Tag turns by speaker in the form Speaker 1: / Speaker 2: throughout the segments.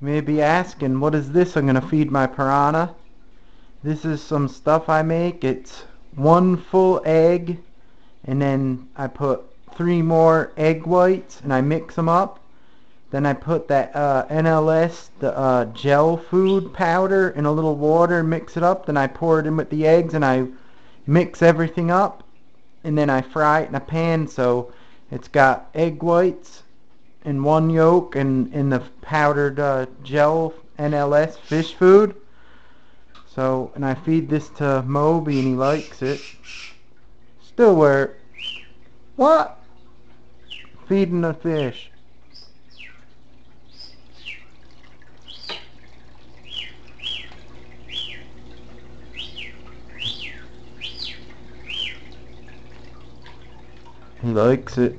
Speaker 1: You may be asking, what is this I'm gonna feed my piranha? This is some stuff I make. It's one full egg, and then I put 3 more egg whites, and I mix them up. Then I put that NLS, the gel food powder, in a little water, mix it up. Then I pour it in with the eggs, and I mix everything up. And then I fry it in a pan, so it's got egg whites and one yolk and in the powdered gel NLS fish food. So, and I feed this to Moby and he likes it. Stewart, what? Feeding the fish. He likes it.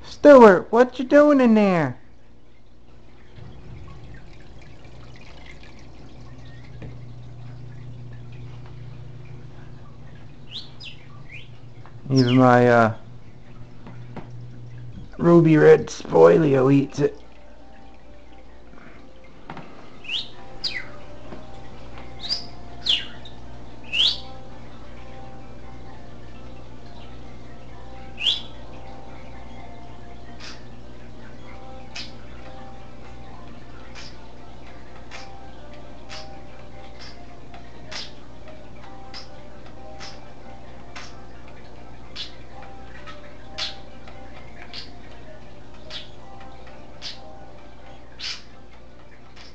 Speaker 1: Stewart, what you doing in there? Even my ruby red spoilio eats it.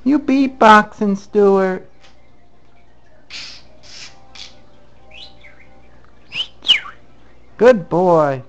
Speaker 1: You beatboxing, Stewart. Good boy.